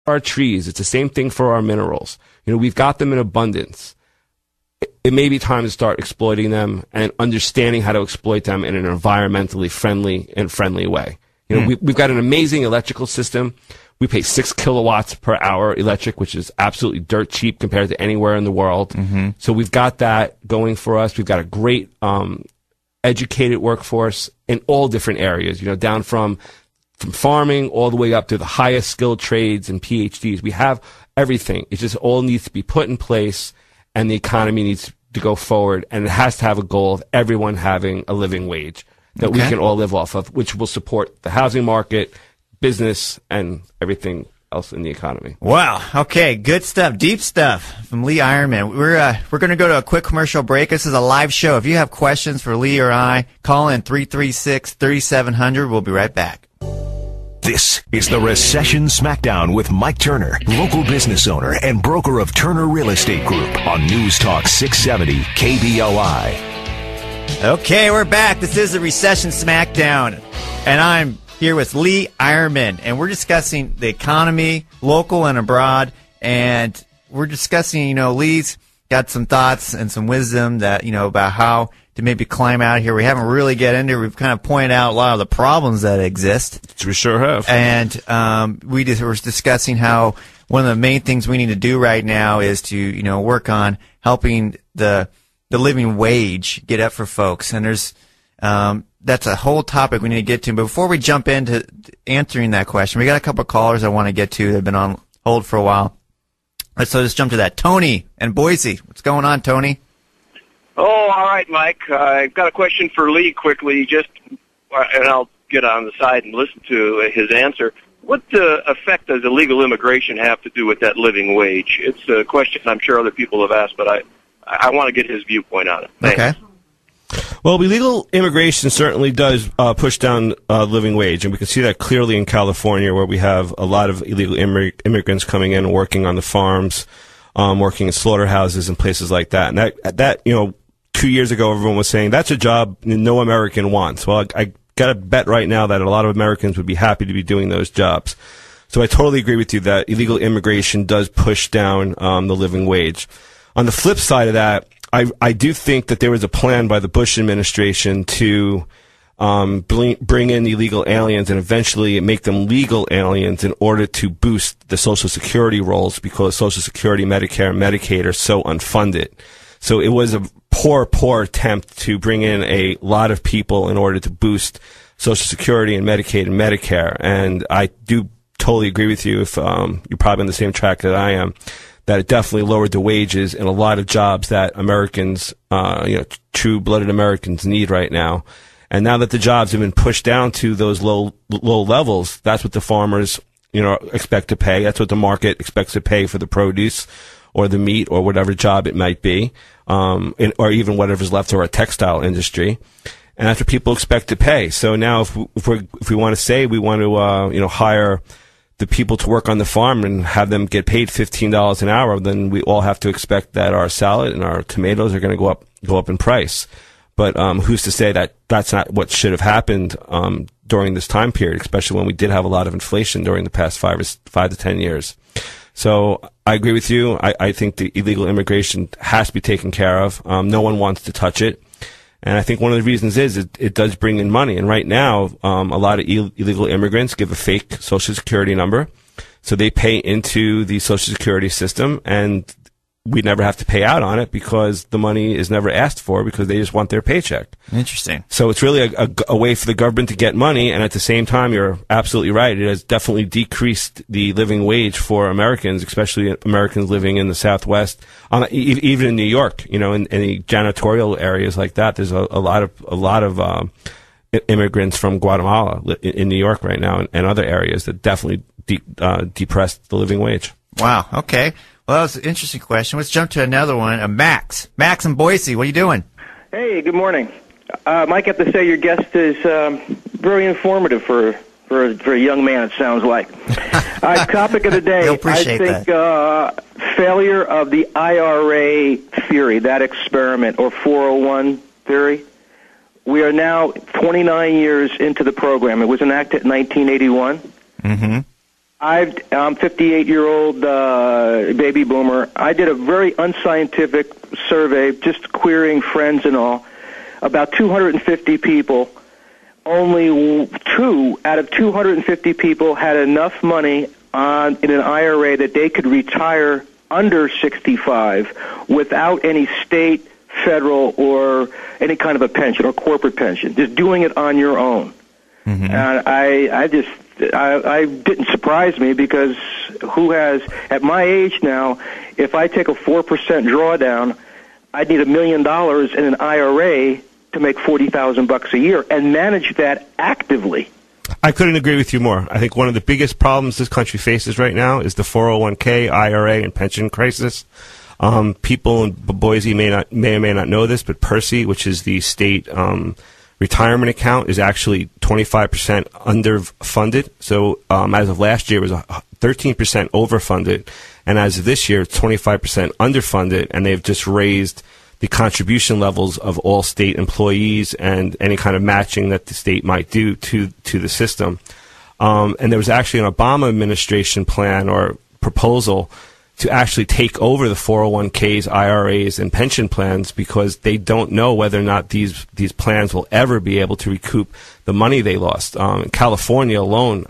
our trees. It's the same thing for our minerals. We've got them in abundance. It may be time to start exploiting them and understanding how to exploit them in an environmentally friendly way. We've got an amazing electrical system. We pay 6 kilowatts per hour electric, which is absolutely dirt cheap compared to anywhere in the world. Mm-hmm. So we've got that going for us. We've got a great educated workforce in all different areas, down from farming all the way up to the highest skilled trades and PhDs. We have everything. It just all needs to be put in place, and the economy needs to go forward, and it has to have a goal of everyone having a living wage that we can all live off of, which will support the housing market, business, and everything else in the economy. Wow. Okay. Good stuff. Deep stuff from Lee Eyerman. We're going to go to a quick commercial break. This is a live show. If you have questions for Lee or I, call in 336-3700. We'll be right back. This is the Recession Smackdown with Mike Turner, local business owner and broker of Turner Real Estate Group on News Talk 670 KBOI. Okay, we're back. This is the Recession Smackdown, and I'm here with Lee Eyerman, and we're discussing the economy, local and abroad, and we're discussing, Lee's got some thoughts and some wisdom that, about how to maybe climb out of here. We haven't really get into it. We've kind of pointed out a lot of the problems that exist. We sure have. And we were discussing how one of the main things we need to do right now is to, work on helping the living wage get up for folks. And there's that's a whole topic we need to get to. But before we jump into answering that question, we got a couple of callers I want to get to that have been on hold for a while. So let's jump to that. Tony and Boise. What's going on, Tony? Oh, all right, Mike. I've got a question for Lee quickly, and I'll get on the side and listen to his answer. What effect does illegal immigration have to do with that living wage? It's a question I'm sure other people have asked, but I want to get his viewpoint on it. Thanks. Okay. Well, illegal immigration certainly does push down living wage, and we can see that clearly in California, where we have a lot of illegal immigrants coming in and working on the farms, working in slaughterhouses and places like that. And that 2 years ago, everyone was saying that's a job no American wants. Well, I got to bet right now that a lot of Americans would be happy to be doing those jobs. So I totally agree with you that illegal immigration does push down the living wage. On the flip side of that, I do think that there was a plan by the Bush administration to bring in illegal aliens and eventually make them legal aliens in order to boost the Social Security rolls, because Social Security, Medicare, and Medicaid are so unfunded. So it was a poor attempt to bring in a lot of people in order to boost Social Security and Medicaid and Medicare. And I do totally agree with you, if you're probably on the same track that I am, that it definitely lowered the wages in a lot of jobs that Americans, true-blooded Americans need right now. And now that the jobs have been pushed down to those low levels, that's what the farmers, expect to pay. That's what the market expects to pay for the produce or the meat or whatever job it might be, or even whatever's left to our textile industry. And that's what people expect to pay. So now if we want to say we want to, hire the people to work on the farm and have them get paid $15 an hour, then we all have to expect that our salad and our tomatoes are going to go up in price. But who's to say that that's not what should have happened during this time period, especially when we did have a lot of inflation during the past 5 to 10 years. So I agree with you. I think the illegal immigration has to be taken care of. No one wants to touch it. And I think one of the reasons is it does bring in money. And right now, a lot of illegal immigrants give a fake Social Security number. So they pay into the Social Security system, and we never have to pay out on it because the money is never asked for, because they just want their paycheck. Interesting. So it's really a way for the government to get money, and at the same time, you're absolutely right. It has definitely decreased the living wage for Americans, especially Americans living in the Southwest, even in New York. In the janitorial areas like that, there's a lot of immigrants from Guatemala in New York right now, and other areas that definitely depressed the living wage. Wow. Okay. Well, that was an interesting question. Let's jump to another one. Max. Max in Boise, what are you doing? Hey, good morning. Mike, I have to say your guest is very informative for a young man, it sounds like. Topic of the day, I think failure of the IRA theory, that experiment, or 401 theory. We are now 29 years into the program. It was enacted in 1981. Mm-hmm. I'm 58-year-old baby boomer. I did a very unscientific survey, just querying friends and all, about 250 people. Only 2 out of 250 people had enough money in an IRA that they could retire under 65 without any state, federal, or any kind of a pension or corporate pension. Just doing it on your own. Mm-hmm. And I didn't surprise me, because who has, at my age now, if I take a 4% drawdown, I'd need $1 million in an IRA to make $40,000 a year and manage that actively. I couldn't agree with you more. I think one of the biggest problems this country faces right now is the 401k, IRA, and pension crisis. People in Boise may or may not know this, but Percy, which is the state retirement account, is actually 25% underfunded. So as of last year, it was 13% overfunded, and as of this year, it's 25% underfunded, and they've just raised the contribution levels of all state employees and any kind of matching that the state might do to the system. And there was actually an Obama administration plan or proposal to actually take over the 401ks, IRAs, and pension plans, because they don't know whether or not these plans will ever be able to recoup the money they lost. In California alone,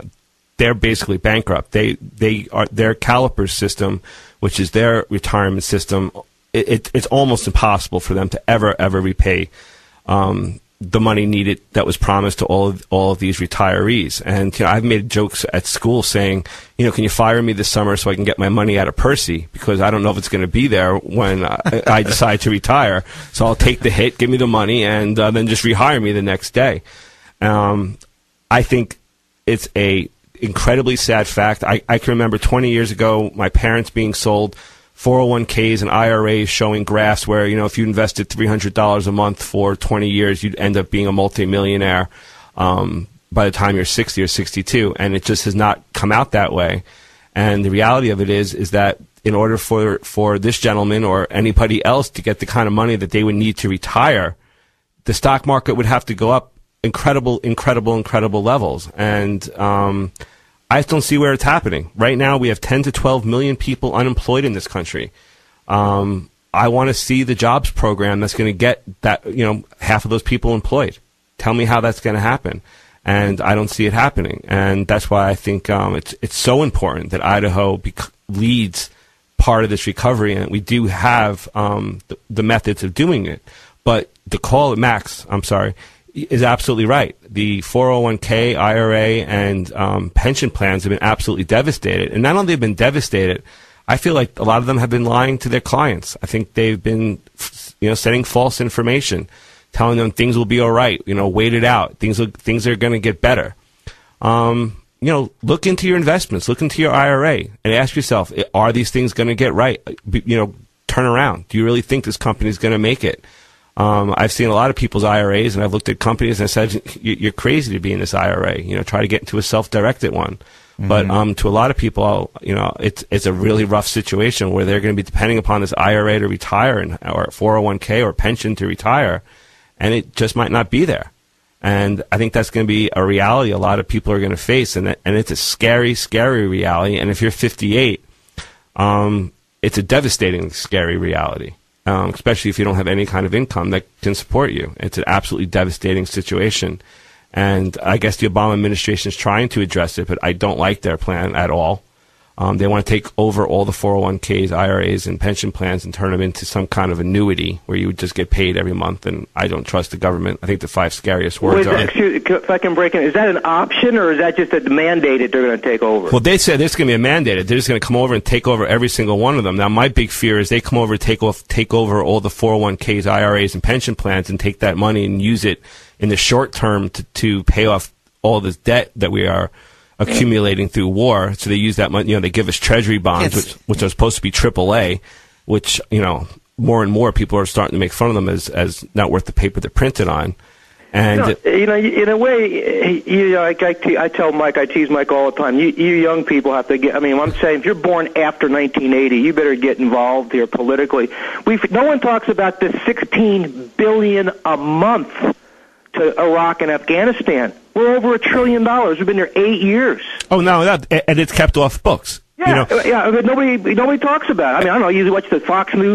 they're basically bankrupt. Their Caliper system, which is their retirement system, it's almost impossible for them to ever repay the money needed that was promised to all of these retirees. And I've made jokes at school saying, can you fire me this summer so I can get my money out of Percy, because I don't know if it's going to be there when I decide to retire. So I'll take the hit, give me the money, and then just rehire me the next day. I think it's a incredibly sad fact. I can remember 20 years ago my parents being sold 401ks and IRAs showing graphs where, if you invested $300 a month for 20 years, you'd end up being a multimillionaire by the time you're 60 or 62. And it just has not come out that way. And the reality of it is that in order for this gentleman or anybody else to get the kind of money that they would need to retire, the stock market would have to go up incredible levels. And I just don't see where it's happening. Right now, we have 10 to 12 million people unemployed in this country. I want to see the jobs program that's going to get that, half of those people employed. Tell me how that's going to happen. And I don't see it happening. And that's why I think it's so important that Idaho leads part of this recovery, and we do have the methods of doing it. But the call, Max, is absolutely right. The 401k, IRA, and pension plans have been absolutely devastated. And not only have been devastated, I feel like a lot of them have been lying to their clients. I think they've been, sending false information, telling them things will be all right, wait it out. Things are going to get better. Look into your investments, look into your IRA, and ask yourself, are these things going to get right? Turn around. Do you really think this company is going to make it? I've seen a lot of people's IRAs, and I've looked at companies and I said, you're crazy to be in this IRA. Try to get into a self-directed one. Mm-hmm. But to a lot of people, it's a really rough situation where they're going to be depending upon this IRA to retire or 401k or pension to retire, and it just might not be there. And I think that's going to be a reality a lot of people are going to face, and it's a scary, scary reality. And if you're 58, it's a devastating, scary reality. Especially if you don't have any kind of income that can support you. It's an absolutely devastating situation. And I guess the Obama administration is trying to address it, but I don't like their plan at all. They want to take over all the 401ks, IRAs, and pension plans and turn them into some kind of annuity where you would just get paid every month. And I don't trust the government. I think the 5 scariest words are... If I can break in, is that an option, or is that just a mandate that they're going to take over? Well, they said there's going to be a mandate. They're just going to come over and take over every single one of them. Now, my big fear is they come over and take over all the 401ks, IRAs, and pension plans and take that money and use it in the short term to pay off all this debt that we are accumulating through war. So they use that money, they give us treasury bonds, which are supposed to be AAA, which, more and more people are starting to make fun of them as not worth the paper they're printed on. And in a way, I tell Mike, I tease Mike all the time. You young people have to get. I'm saying if you're born after 1980, you better get involved here politically. No one talks about the $16 billion a month to Iraq and Afghanistan. We're over $1 trillion. We've been there 8 years. Oh, no, and it's kept off books. Yeah, you know? yeah, but nobody talks about it. I mean, I don't know. You usually watch the Fox News.